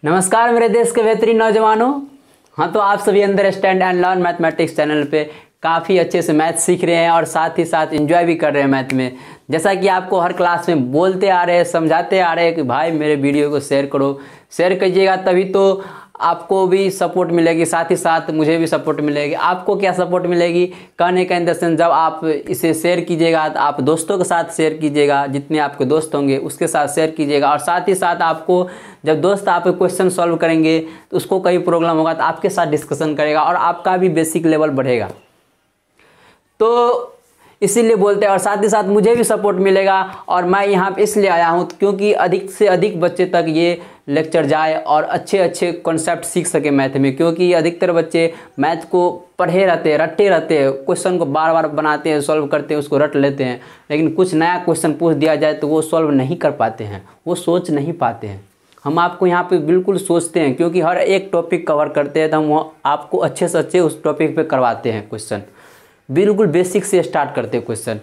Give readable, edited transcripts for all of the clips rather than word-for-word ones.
नमस्कार मेरे देश के बेहतरीन नौजवानों। हाँ, तो आप सभी understand and learn mathematics channel पे काफ़ी अच्छे से मैथ सीख रहे हैं और साथ ही साथ एंजॉय भी कर रहे हैं मैथ में। जैसा कि आपको हर क्लास में बोलते आ रहे हैं, समझाते आ रहे हैं कि भाई मेरे वीडियो को शेयर करो, शेयर कीजिएगा तभी तो आपको भी सपोर्ट मिलेगी, साथ ही साथ मुझे भी सपोर्ट मिलेगी। आपको क्या सपोर्ट मिलेगी कहने का इन द सेंस, जब आप इसे शेयर कीजिएगा तो आप दोस्तों के साथ शेयर कीजिएगा, जितने आपके दोस्त होंगे उसके साथ शेयर कीजिएगा। और साथ ही साथ आपको जब दोस्त आप क्वेश्चन सॉल्व करेंगे तो उसको कहीं प्रॉब्लम होगा तो आपके साथ डिस्कशन करेगा और आपका भी बेसिक लेवल बढ़ेगा। तो इसीलिए बोलते हैं और साथ ही साथ मुझे भी सपोर्ट मिलेगा। और मैं यहाँ पे इसलिए आया हूँ क्योंकि अधिक से अधिक बच्चे तक ये लेक्चर जाए और अच्छे अच्छे कॉन्सेप्ट सीख सके मैथ में। क्योंकि अधिकतर बच्चे मैथ को पढ़े रहते हैं, रट्टे रहते हैं, क्वेश्चन को बार बार बनाते हैं, सॉल्व करते हैं, उसको रट लेते हैं, लेकिन कुछ नया क्वेश्चन पूछ दिया जाए तो वो सॉल्व नहीं कर पाते हैं, वो सोच नहीं पाते हैं। हम आपको यहाँ पे बिल्कुल सोचते हैं, क्योंकि हर एक टॉपिक कवर करते हैं तो हम आपको अच्छे से अच्छे उस टॉपिक पे करवाते हैं क्वेश्चन, बिल्कुल बेसिक से स्टार्ट करते हैं क्वेश्चन।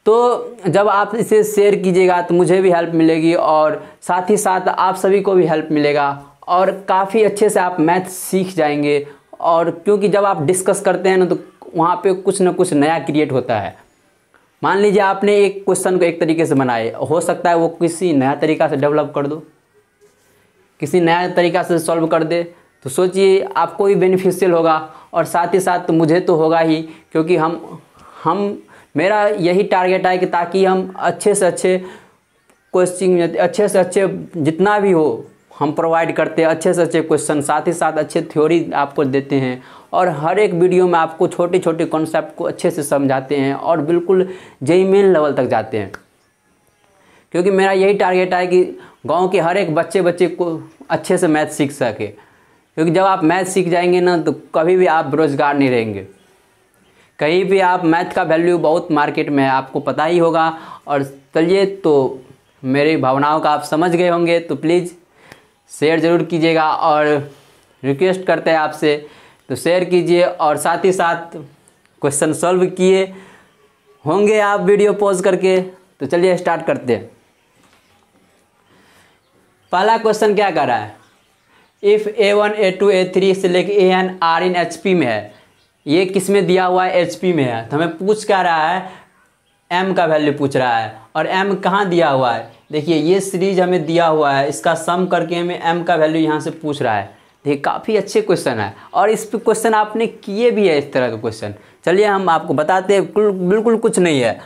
तो जब आप इसे शेयर कीजिएगा तो मुझे भी हेल्प मिलेगी और साथ ही साथ आप सभी को भी हेल्प मिलेगा और काफ़ी अच्छे से आप मैथ सीख जाएंगे। और क्योंकि जब आप डिस्कस करते हैं ना तो वहाँ पे कुछ ना कुछ नया क्रिएट होता है। मान लीजिए आपने एक क्वेश्चन को एक तरीके से बनाए, हो सकता है वो किसी नया तरीका से डेवलप कर दो, किसी नया तरीका से सॉल्व कर दे, तो सोचिए आपको भी बेनिफिशियल होगा और साथ ही साथ तो मुझे तो होगा ही। क्योंकि हम मेरा यही टारगेट है कि ताकि हम अच्छे से अच्छे कोचिंग, अच्छे से अच्छे जितना भी हो हम प्रोवाइड करते हैं, अच्छे से अच्छे क्वेश्चन, साथ ही साथ अच्छे थ्योरी आपको देते हैं और हर एक वीडियो में आपको छोटे छोटे कॉन्सेप्ट को अच्छे से समझाते हैं और बिल्कुल जेईई मेन लेवल तक जाते हैं। क्योंकि मेरा यही टारगेट है कि गांव के हर एक बच्चे को अच्छे से मैथ सीख सके। क्योंकि जब आप मैथ सीख जाएंगे ना तो कभी भी आप बेरोजगार नहीं रहेंगे, कहीं भी आप मैथ का वैल्यू बहुत मार्केट में है, आपको पता ही होगा। और चलिए, तो मेरी भावनाओं का आप समझ गए होंगे, तो प्लीज़ शेयर ज़रूर कीजिएगा और रिक्वेस्ट करते हैं आपसे, तो शेयर कीजिए और साथ ही साथ क्वेश्चन सॉल्व किए होंगे आप वीडियो पॉज करके। तो चलिए स्टार्ट करते हैं। पहला क्वेश्चन क्या कर रहा है, इफ़ A1 A2 A3 से लेके AN R इन HP में है, ये किस में दिया हुआ है, HP में है, तो हमें पूछ क्या रहा है, M का वैल्यू पूछ रहा है। और M कहाँ दिया हुआ है, देखिए ये सीरीज हमें दिया हुआ है, इसका सम करके हमें M का वैल्यू यहाँ से पूछ रहा है। देखिए काफ़ी अच्छे क्वेश्चन है और इस पे क्वेश्चन आपने किए भी है, इस तरह का क्वेश्चन। चलिए हम आपको बताते हैं, बिल्कुल कुछ नहीं है,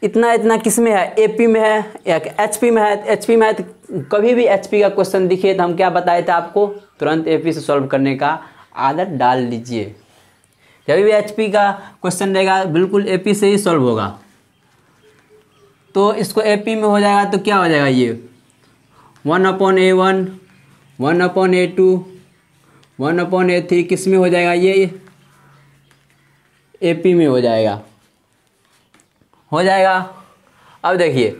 इतना किस में है, AP में है या HP में है। HP में है तो कभी भी HP का क्वेश्चन दिखे तो हम क्या बताए थे आपको, तुरंत AP से सॉल्व करने का आदत डाल लीजिए। जब भी HP का क्वेश्चन रहेगा बिल्कुल AP से ही सॉल्व होगा। तो इसको AP में हो जाएगा तो क्या हो जाएगा, ये 1/A1 1/A2 1/A3 किस में हो जाएगा, ये AP में हो जाएगा। अब देखिए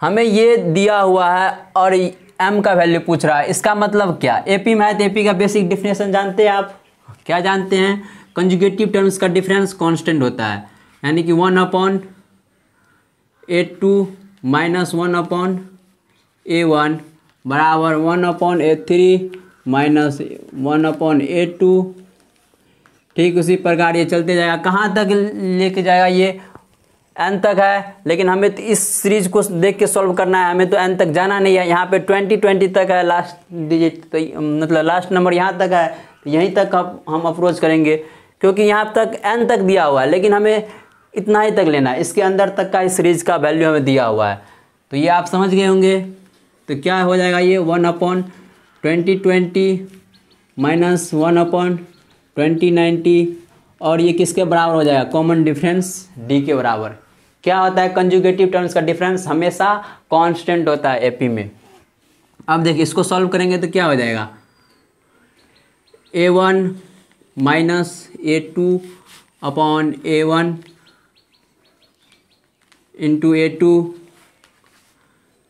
हमें ये दिया हुआ है और M का वैल्यू पूछ रहा है, इसका मतलब क्या, AP में है तो AP का बेसिक डिफिनेशन जानते हैं आप, क्या जानते हैं, कंजुगेटिव टर्म्स का डिफरेंस कांस्टेंट होता है, यानी कि 1/A2 माइनस 1/A1 बराबर 1/A3 माइनस 1/A2। ठीक उसी प्रकार ये चलते जाएगा, कहाँ तक लेके जाएगा, ये N तक है, लेकिन हमें तो इस सीरीज को देख के सॉल्व करना है, हमें तो N तक जाना नहीं है। यहाँ पे 20 तक है लास्ट डिजिट, तो मतलब लास्ट नंबर यहाँ तक है, तो यहीं तक हम अप्रोच करेंगे। क्योंकि यहाँ तक N तक दिया हुआ है लेकिन हमें इतना ही तक लेना है, इसके अंदर तक का इस सीरीज का वैल्यू हमें दिया हुआ है। तो ये आप समझ गए होंगे। तो क्या हो जाएगा, ये 1/2020 माइनस 1/2090 और ये किसके बराबर हो जाएगा, कॉमन डिफरेंस D के बराबर। क्या होता है, कंजुगेटिव टर्म्स का डिफरेंस हमेशा कांस्टेंट होता है AP में। अब देखिए इसको सॉल्व करेंगे तो क्या हो जाएगा, A1 minus A2/A1 into A2,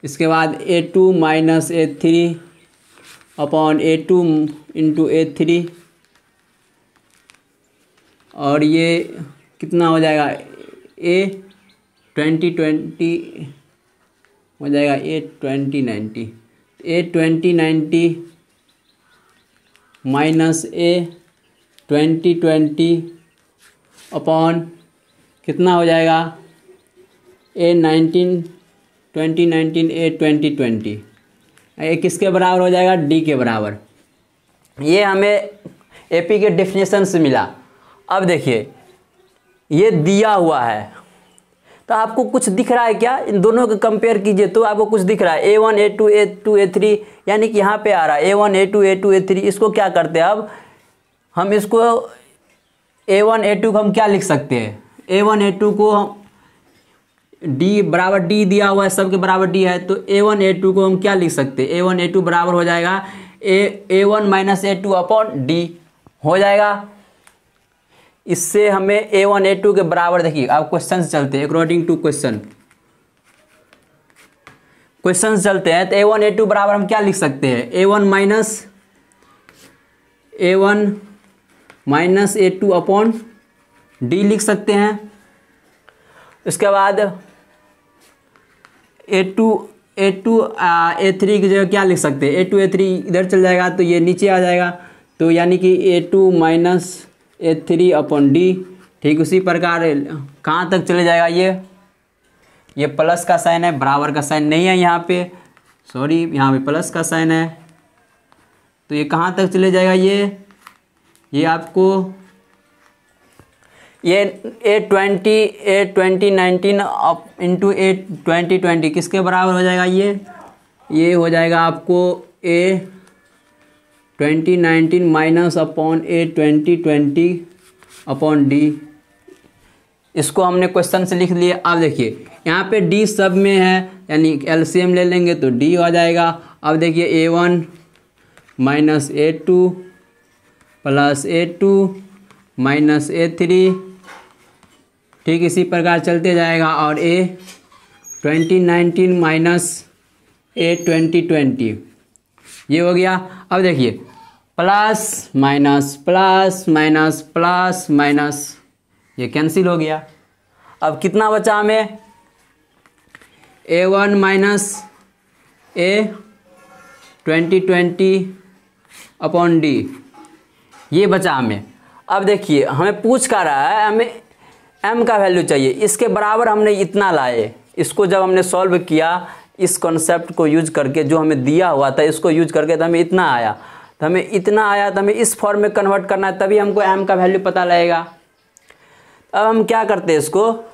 इसके बाद A2 minus A3/A2 into A3 और ये कितना हो जाएगा, A2020 हो जाएगा A2090। A2090 minus A2020 upon कितना हो जाएगा A2019 A2020, ये किसके बराबर हो जाएगा, D के बराबर। ये हमें AP के डेफिनेशन से मिला। अब देखिए ये दिया हुआ है तो आपको कुछ दिख रहा है क्या, इन दोनों को कंपेयर कीजिए तो आपको कुछ दिख रहा है A1 A2 A2 A3, यानी कि यहाँ पे आ रहा है A1 A2 A2 A3। इसको क्या करते हैं, अब हम इसको A1 A2 को हम क्या लिख सकते हैं, A1 A2 को D बराबर D दिया हुआ है, सबके बराबर D है, तो A1 A2 को हम क्या लिख सकते हैं, A1 A2 बराबर हो जाएगा A1 minus A2 upon D हो जाएगा। इससे हमें A1 A2 के बराबर, देखिए अब क्वेश्चन चलते हैं, अकॉर्डिंग टू क्वेश्चन चलते हैं, तो A1 A2 बराबर हम क्या लिख सकते हैं, A1 minus A2 upon D लिख सकते हैं। उसके बाद A3 की जगह क्या लिख सकते हैं, A2 A3 इधर चल जाएगा तो ये नीचे आ जाएगा, तो यानी कि A2 minus A3 upon D। ठीक उसी प्रकार कहाँ तक चले जाएगा, ये प्लस का साइन है, बराबर का साइन नहीं है यहाँ पे, सॉरी यहाँ पे प्लस का साइन है, तो ये कहाँ तक चले जाएगा, ये आपको ये A2019 इंटू A2020 किसके बराबर हो जाएगा, ये हो जाएगा आपको A2019 minus upon A2020 upon D। इसको हमने क्वेश्चन से लिख लिया। अब देखिए यहाँ पे D सब में है, यानी एलसीएम ले लेंगे तो D हो जाएगा। अब देखिए A1 minus A2 plus A2 minus A3, ठीक इसी प्रकार चलते जाएगा, और A2019 माइनस A2020 ये हो गया। अब देखिए plus minus plus minus plus minus ये कैंसिल हो गया। अब कितना बचा हमें, A1 minus A2020 upon D ये बचा हमें। अब देखिए हमें पूछ का रहा है, हमें m का वैल्यू चाहिए, इसके बराबर हमने इतना लाए। इसको जब हमने सॉल्व किया इस कॉन्सेप्ट को यूज करके, जो हमें दिया हुआ था इसको यूज करके, तो हमें इतना आया, तो हमें इस फॉर्म में कन्वर्ट करना है, तभी हमको m का वैल्यू पता लगेगा। अब हम क्या करते हैं, इसको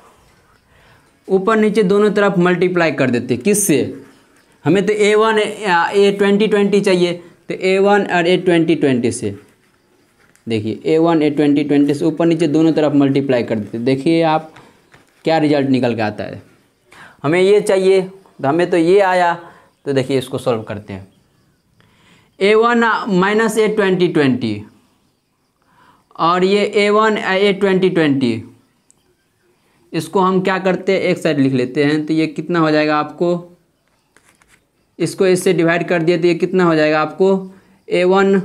ऊपर नीचे दोनों तरफ मल्टीप्लाई कर देते। किससे, हमें तो A1 A2020 चाहिए, तो A1 और A2020 से, देखिए A1 A2020 से ऊपर नीचे दोनों तरफ मल्टीप्लाई कर देते। देखिए आप क्या रिजल्ट निकल के आता है। हमें ये चाहिए तो हमें तो ये आया, तो देखिए इसको सॉल्व करते हैं। A1 माइनस A2020 और ये A1 A2020, इसको हम क्या करते हैं, एक साइड लिख लेते हैं, तो ये कितना हो जाएगा आपको, इसको इससे डिवाइड कर दिए तो ये कितना हो जाएगा आपको A1,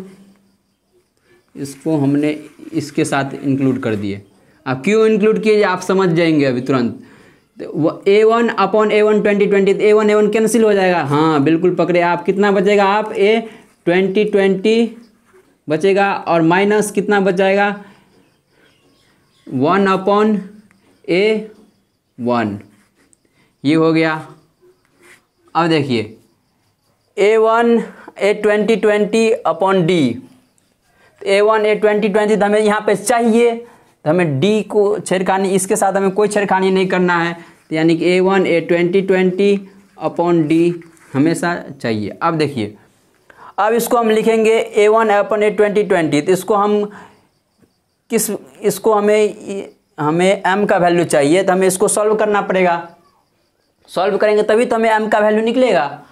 इसको हमने इसके साथ इंक्लूड कर दिए। अब क्यों इंक्लूड किए आप समझ जाएंगे अभी तुरंत। A1 upon A1 2020, A1 A1 cancel हो जाएगा, हाँ बिल्कुल पकड़े आप। कितना बचेगा आप, A2020 बचेगा, और माइनस कितना बच जाएगा, 1 अपॉन A1, ये हो गया। अब देखिए A1 A2020 upon D, A1 A2020 तो हमें यहाँ पे चाहिए, तो हमें D को छेड़खानी, इसके साथ हमें कोई छेड़खानी नहीं करना है, तो यानी कि A1 A2020 अपॉन D हमेशा चाहिए। अब देखिए अब इसको हम लिखेंगे A1 अपॉन A2020, तो इसको हम इसको हमें m का वैल्यू चाहिए, तो हमें इसको सॉल्व करना पड़ेगा। सॉल्व करेंगे तभी तो हमें m का वैल्यू निकलेगा।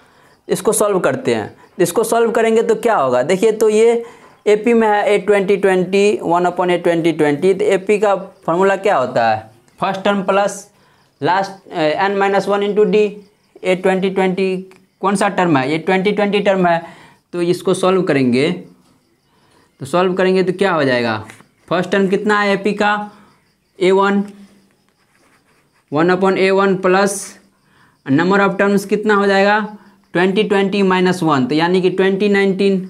इसको सॉल्व करते हैं, इसको सॉल्व करेंगे तो क्या होगा, देखिए तो ये AP में है A2020 1 अपॉन A2020, तो AP का फॉर्मूला क्या होता है, first term plus last n-1 into D। A2020 कौन सा टर्म है, ये 2020 टर्म है, तो इसको सॉल्व करेंगे तो क्या हो जाएगा, फर्स्ट टर्म कितना है AP का, A1 1 upon A1 plus number of terms कितना हो जाएगा 2020 माइनस 1, तो यानी कि 2019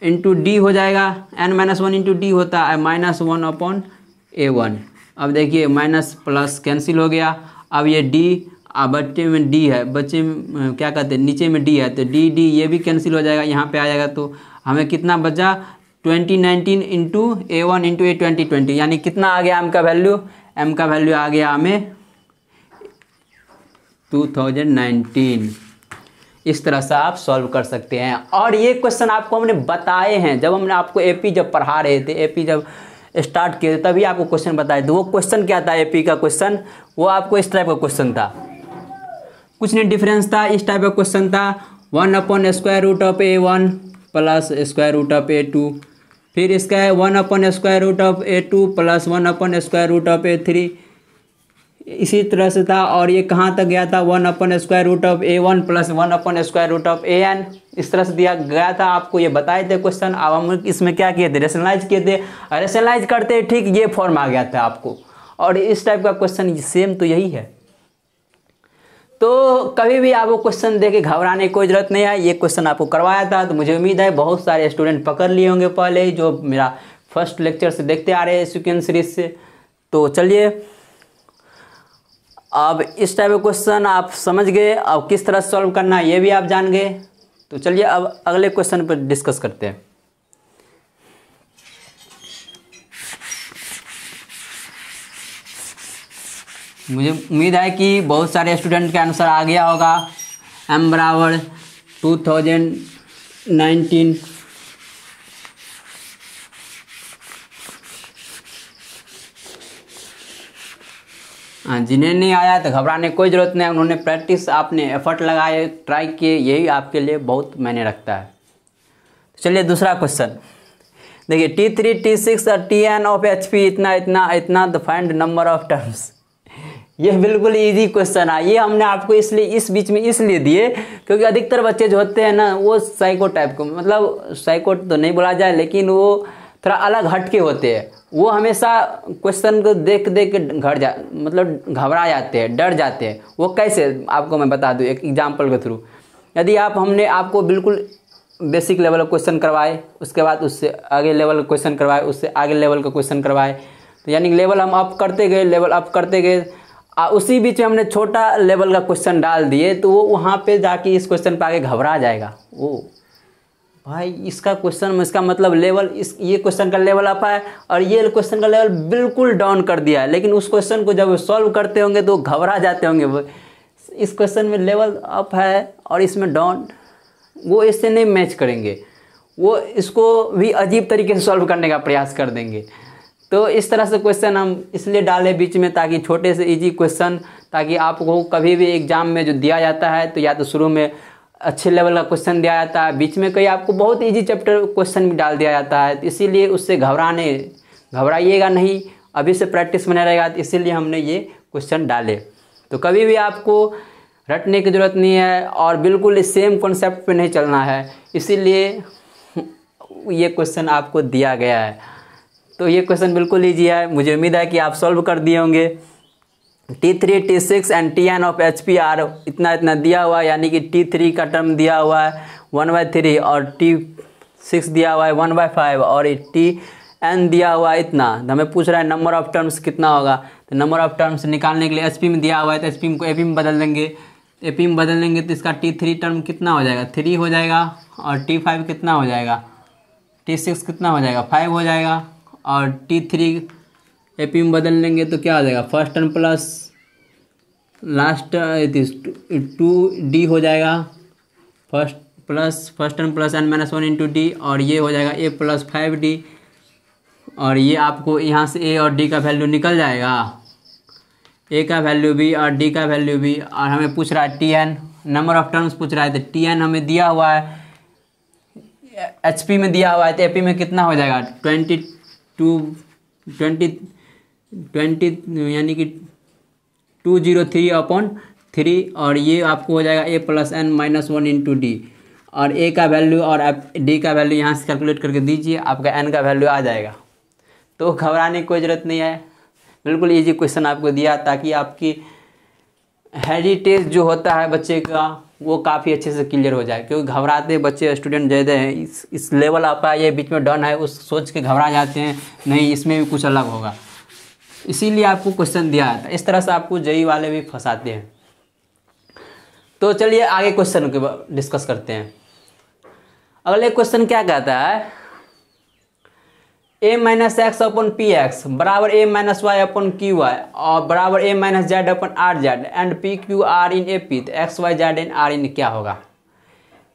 इंटू डी हो जाएगा, n-1 इंटू डी होता है -1/A1। अब देखिए माइनस प्लस कैंसिल हो गया। अब ये डी, बच्चे में डी है, बच्चे में क्या कहते हैं, नीचे में डी है, तो डी डी ये भी कैंसिल हो जाएगा, यहाँ पे आ जाएगा। तो हमें कितना बचा, 2019 इंटू A1 इंटू A 2020, यानी कितना आ गया एम का वैल्यू, एम का वैल्यू आ गया हमें 2019। इस तरह से आप सॉल्व कर सकते हैं। और ये क्वेश्चन आपको हमने बताए हैं, जब हमने आपको एपी जब पढ़ा रहे थे, एपी जब स्टार्ट किए थे तभी आपको क्वेश्चन बताए थे। वो क्वेश्चन क्या था एपी का क्वेश्चन, वो आपको इस टाइप का क्वेश्चन था, कुछ नहीं डिफरेंस था, इस टाइप का क्वेश्चन था, 1/√A1 प्लस √A2, फिर इसका है 1/√A2 प्लस 1/√A3, इसी तरह से था। और ये कहाँ तक गया था, 1/√A1 प्लस 1/√AN, इस तरह से दिया गया था। आपको ये बताए थे क्वेश्चन। अब हम इसमें क्या किए थे, रेशनलाइज किए थे, रेशनलाइज करते ठीक ये फॉर्म आ गया था आपको। और इस टाइप का क्वेश्चन सेम तो यही है। तो कभी भी आपको क्वेश्चन देके घबराने की कोई ज़रूरत नहीं है। ये क्वेश्चन आपको करवाया था, तो मुझे उम्मीद है बहुत सारे स्टूडेंट पकड़ लिए होंगे पहले ही, जो मेरा फर्स्ट लेक्चर से देखते आ रहे हैं सीक्वेंस सीरीज से। तो चलिए, अब इस टाइप का क्वेश्चन आप समझ गए, अब किस तरह सॉल्व करना है ये भी आप जान गए। तो चलिए अब अगले क्वेश्चन पर डिस्कस करते हैं। मुझे उम्मीद है कि बहुत सारे स्टूडेंट का आंसर आ गया होगा। m बराबर 2019 जिन्हें नहीं आया तो घबराने की कोई ज़रूरत नहीं, उन्होंने प्रैक्टिस, आपने एफर्ट लगाए, ट्राई किए, यही आपके लिए बहुत मायने रखता है। चलिए दूसरा क्वेश्चन देखिए, T3, T6 और Tn ऑफ HP इतना इतना इतना the find number of terms. ये बिल्कुल इजी क्वेश्चन है। ये हमने आपको इसलिए इस बीच में इसलिए दिए क्योंकि अधिकतर बच्चे जो होते हैं ना, वो साइको टाइप को, मतलब साइको तो नहीं बोला जाए, लेकिन वो थोड़ा अलग हटके होते हैं। वो हमेशा क्वेश्चन को देख देख के मतलब घबरा जाते हैं, डर जाते हैं। वो कैसे, आपको मैं बता दूं एक एग्जांपल के थ्रू। यदि हमने आपको बिल्कुल बेसिक लेवल का क्वेश्चन करवाए, उसके बाद उससे आगे लेवल का क्वेश्चन करवाए, उससे आगे लेवल का क्वेश्चन करवाए, तो यानी लेवल हम अप करते गए, लेवल अप करते गए, उसी बीच में हमने छोटा लेवल का क्वेश्चन डाल दिए, तो वो वहाँ पे जाके इस क्वेश्चन पे आगे घबरा जाएगा। ओ भाई, इसका क्वेश्चन में इसका मतलब लेवल, ये क्वेश्चन का लेवल अप है और ये क्वेश्चन का लेवल बिल्कुल डाउन कर दिया है। लेकिन उस क्वेश्चन को जब सॉल्व करते होंगे तो घबरा जाते होंगे, वो इस क्वेश्चन में लेवल अप है और इसमें डाउन, वो इससे नहीं मैच करेंगे, वो इसको भी अजीब तरीके से सॉल्व करने का प्रयास कर देंगे। तो इस तरह से क्वेश्चन हम इसलिए डालें बीच में, ताकि छोटे से इजी क्वेश्चन, ताकि आपको कभी भी एग्जाम में जो दिया जाता है, तो या तो शुरू में अच्छे लेवल का क्वेश्चन दिया जाता है, बीच में कहीं आपको बहुत इजी चैप्टर क्वेश्चन भी डाल दिया जाता है, तो इसीलिए उससे घबराइएगा नहीं, अभी से प्रैक्टिस बना रहेगा। तो इसीलिए हमने ये क्वेश्चन डाले। तो कभी भी आपको रटने की ज़रूरत नहीं है और बिल्कुल सेम कॉन्सेप्ट पे नहीं चलना है, इसीलिए ये क्वेश्चन आपको दिया गया है। तो ये क्वेश्चन बिल्कुल ईजी है, मुझे उम्मीद है कि आप सॉल्व कर दिए होंगे। T3, T6 and Tn of HP are इतना इतना दिया हुआ है, यानी कि T3 का टर्म दिया हुआ है 1/3 और T6 दिया हुआ है 1/5 और Tn दिया हुआ है इतना। तो हमें पूछ रहा है नंबर ऑफ टर्म्स कितना होगा। तो नंबर ऑफ टर्म्स निकालने के लिए HP में दिया हुआ है, तो HP को AP में बदल देंगे, AP में बदल देंगे तो इसका T3 टर्म कितना हो जाएगा, 3 हो जाएगा, और T5 कितना हो जाएगा, T6 कितना हो जाएगा, 5 हो जाएगा, और T3 AP में बदल लेंगे तो क्या हो जाएगा, first term plus last 2D हो जाएगा, first term plus n-1 into D, और ये हो जाएगा A प्लस 5D, और ये आपको यहाँ से A और D का वैल्यू निकल जाएगा, A का वैल्यू भी और D का वैल्यू भी। और हमें पूछ रहा है Tn, नंबर ऑफ टर्म्स पूछ रहा है, तो Tn हमें दिया हुआ है, HP में दिया हुआ है, तो AP में कितना हो जाएगा 20 यानी कि 203/3, और ये आपको हो जाएगा A plus n-1 into D, और A का वैल्यू और आप D का वैल्यू यहाँ से कैलकुलेट करके दीजिए, आपका n का वैल्यू आ जाएगा। तो घबराने की कोई ज़रूरत नहीं है, बिल्कुल इजी क्वेश्चन आपको दिया ताकि आपकी हेरिटेज जो होता है बच्चे का वो काफ़ी अच्छे से क्लियर हो जाए, क्योंकि घबराते बच्चे स्टूडेंट ज़्यादा हैं, इस लेवल आप ये बीच में डन है उस सोच के घबरा जाते हैं, नहीं इसमें भी कुछ अलग होगा, इसीलिए आपको क्वेश्चन दिया जाता है। इस तरह से आपको जेईई वाले भी फंसाते हैं। तो चलिए आगे क्वेश्चन के डिस्कस करते हैं। अगले क्वेश्चन क्या कहता है, a minus x upon p x बराबर a minus y upon q y और बराबर a minus z upon r z and p q r in A P, तो x y z in r in क्या होगा।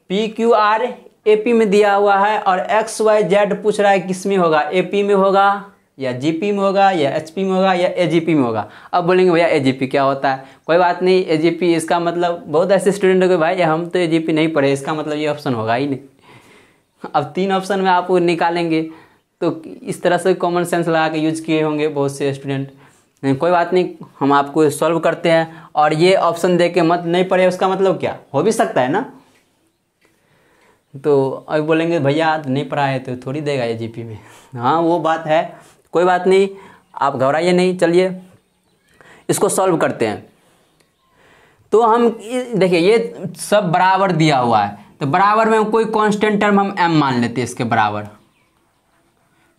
P q r A P में दिया हुआ है और एक्स वाई जेड पूछ रहा है किस में होगा, ए पी में होगा या जी पी में होगा या एच पी में होगा या ए जी पी में होगा। अब बोलेंगे भैया ए जी पी क्या होता है, कोई बात नहीं, ए जी पी इसका मतलब बहुत ऐसे स्टूडेंट हो गए भाई हम तो ए जी पी नहीं पढ़े, इसका मतलब ये ऑप्शन होगा ही नहीं। अब 3 ऑप्शन में आप निकालेंगे तो इस तरह से कॉमन सेंस लगा के यूज किए होंगे बहुत से स्टूडेंट। कोई बात नहीं, हम आपको सॉल्व करते हैं। और ये ऑप्शन दे के मत नहीं पढ़े उसका मतलब क्या, हो भी सकता है ना। तो अभी बोलेंगे भैया नहीं पढ़ा है तो थोड़ी देगा ए जी पी में, हाँ वो बात है, कोई बात नहीं, आप घबराइए नहीं। चलिए इसको सॉल्व करते हैं। तो हम देखिए ये सब बराबर दिया हुआ है, तो बराबर में कोई कांस्टेंट टर्म हम m मान लेते हैं इसके बराबर,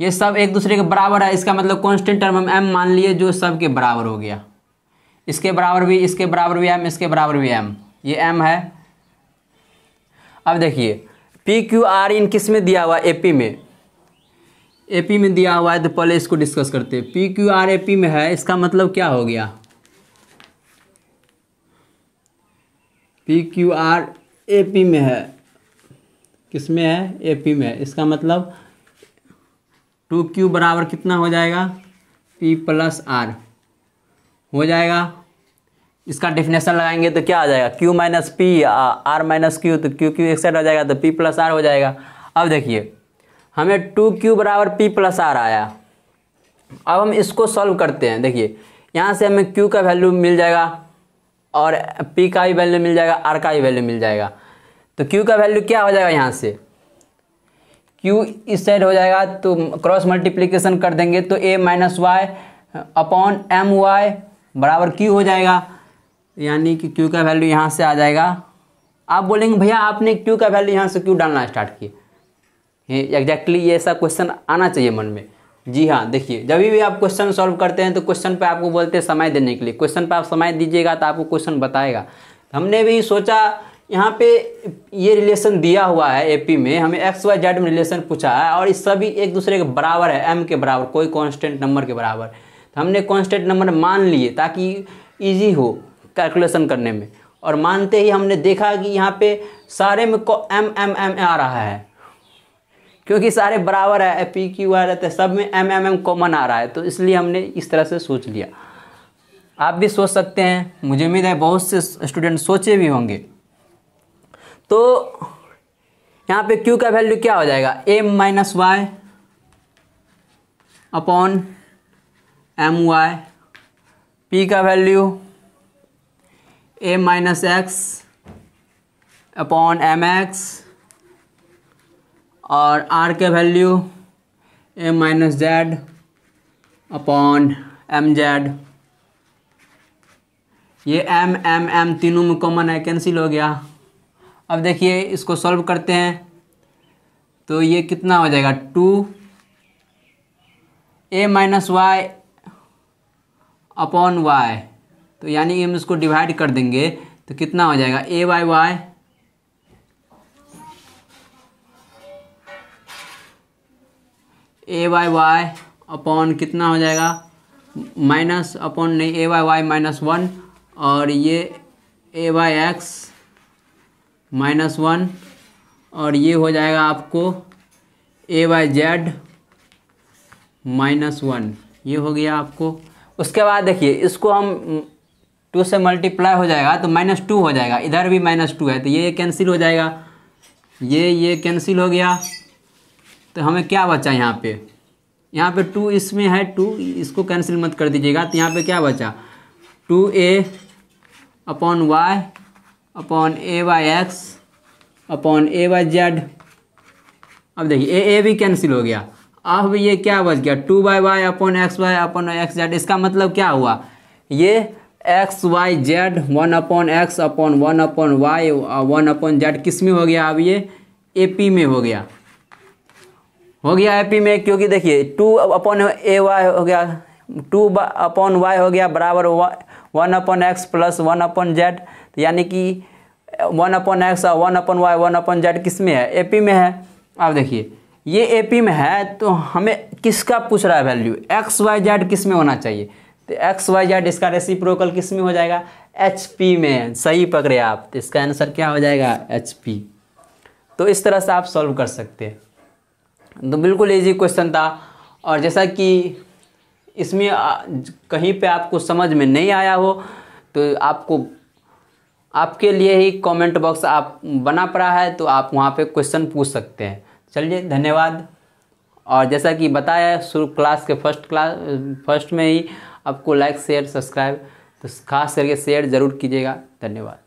ये सब एक दूसरे के बराबर है, इसका मतलब कांस्टेंट टर्म हम m मान लिए जो सब के बराबर हो गया, इसके बराबर भी, इसके बराबर भी m, इसके बराबर भी m, ये m है। अब देखिए पी क्यू आर इन किस में दिया हुआ, एपी में, एपी में दिया हुआ है, तो पहले इसको डिस्कस करते हैं। पी क्यू आर एपी में है, इसका मतलब क्या हो गया, पी क्यू आर एपी में है, किस में है, एपी में है, इसका मतलब 2q बराबर कितना हो जाएगा, p प्लस आर हो जाएगा। इसका डेफिनेशन लगाएंगे तो क्या आ जाएगा, q minus P R minus Q, तो q एक साइड हो जाएगा तो p प्लस आर हो जाएगा। अब देखिए हमें 2q बराबर p प्लस आर आया, अब हम इसको सॉल्व करते हैं। देखिए यहाँ से हमें q का वैल्यू मिल जाएगा और p का भी वैल्यू मिल जाएगा, r का भी वैल्यू मिल जाएगा। तो q का वैल्यू क्या हो जाएगा, यहाँ से q इस साइड हो जाएगा तो क्रॉस मल्टीप्लिकेशन कर देंगे तो a minus y upon m y बराबर q हो जाएगा, यानी कि q का वैल्यू यहाँ से आ जाएगा। आप बोलेंगे भैया आपने q का वैल्यू यहाँ से क्यों डालना स्टार्ट किए, एग्जैक्टली ये ऐसा क्वेश्चन आना चाहिए मन में। जी हाँ, देखिए जब भी आप क्वेश्चन सॉल्व करते हैं तो क्वेश्चन पे आपको बोलते हैं समय देने के लिए, क्वेश्चन पे आप समय दीजिएगा तो आपको क्वेश्चन बताएगा। हमने भी सोचा यहाँ पे ये रिलेशन दिया हुआ है एपी में, हमें एक्स वाई जेड में रिलेशन पूछा है और इस सभी एक दूसरे के बराबर है, एम के बराबर, कोई कांस्टेंट नंबर के बराबर। तो हमने कांस्टेंट नंबर मान लिए ताकि इजी हो कैलकुलेशन करने में, और मानते ही हमने देखा कि यहाँ पे सारे में एम एम एम आ रहा है, क्योंकि सारे बराबर है, पी क्यू आर रहते सब में एम एम एम कॉमन आ रहा है, तो इसलिए हमने इस तरह से सोच लिया। आप भी सोच सकते हैं, मुझे उम्मीद है बहुत से स्टूडेंट सोचे भी होंगे। तो यहाँ पे q का वैल्यू क्या हो जाएगा, a minus y upon m y, p का value a minus x upon m x और r के value a minus z upon m z. ये m m m तीनों में कॉमन है, कैंसिल हो गया। अब देखिए इसको सॉल्व करते हैं तो ये कितना हो जाएगा, 2a minus y upon Y, तो यानी हम इसको डिवाइड कर देंगे तो कितना हो जाएगा, a by y a by y upon कितना हो जाएगा, माइनस अपॉन नहीं, a बाई वाई माइनस 1 और ये a बाई एक्स माइनस 1 और ये हो जाएगा आपको a बाई जेड माइनस 1, ये हो गया आपको। उसके बाद देखिए इसको हम 2 से मल्टीप्लाई हो जाएगा तो -2 हो जाएगा, इधर भी -2 है तो ये कैंसिल हो जाएगा, ये कैंसिल हो गया। तो हमें क्या बचा यहाँ पे 2 इसमें है, 2 इसको कैंसिल मत कर दीजिएगा, तो यहाँ पे क्या बचा, 2a upon y upon a by x upon a by z. अब देखिए a भी कैंसिल हो गया, अब ये क्या बच गया, 2 by y upon x y upon x z. इसका मतलब क्या हुआ, ये x y Z 1/x upon 1/y 1/z किस में हो गया? अब ये AP में हो गया AP में, क्योंकि देखिए 2/AY हो गया, 2/y हो गया बराबर 1/x प्लस 1/z, यानी कि 1/x और 1/y 1/z किस में है? AP में है। अब देखिए ये AP में है तो हमें किसका पूछ रहा है वैल्यू? एक्स वाई जेड किस में होना चाहिए? तो एक्स वाई जेड इसका रेसिप्रोकल किस में हो जाएगा? HP में। सही पकड़े आप, तो इसका आंसर क्या हो जाएगा? HP। तो इस तरह से आप सॉल्व कर सकते हैं। तो बिल्कुल इजी क्वेश्चन था, और जैसा कि इसमें कहीं पे आपको समझ में नहीं आया हो तो आपके लिए ही कमेंट बॉक्स आप बना पड़ा है, तो आप वहाँ पे क्वेश्चन पूछ सकते हैं। चलिए धन्यवाद। और जैसा कि बताया शुरू क्लास के फर्स्ट में ही आपको लाइक शेयर सब्सक्राइब तो खास करके शेयर ज़रूर कीजिएगा। धन्यवाद।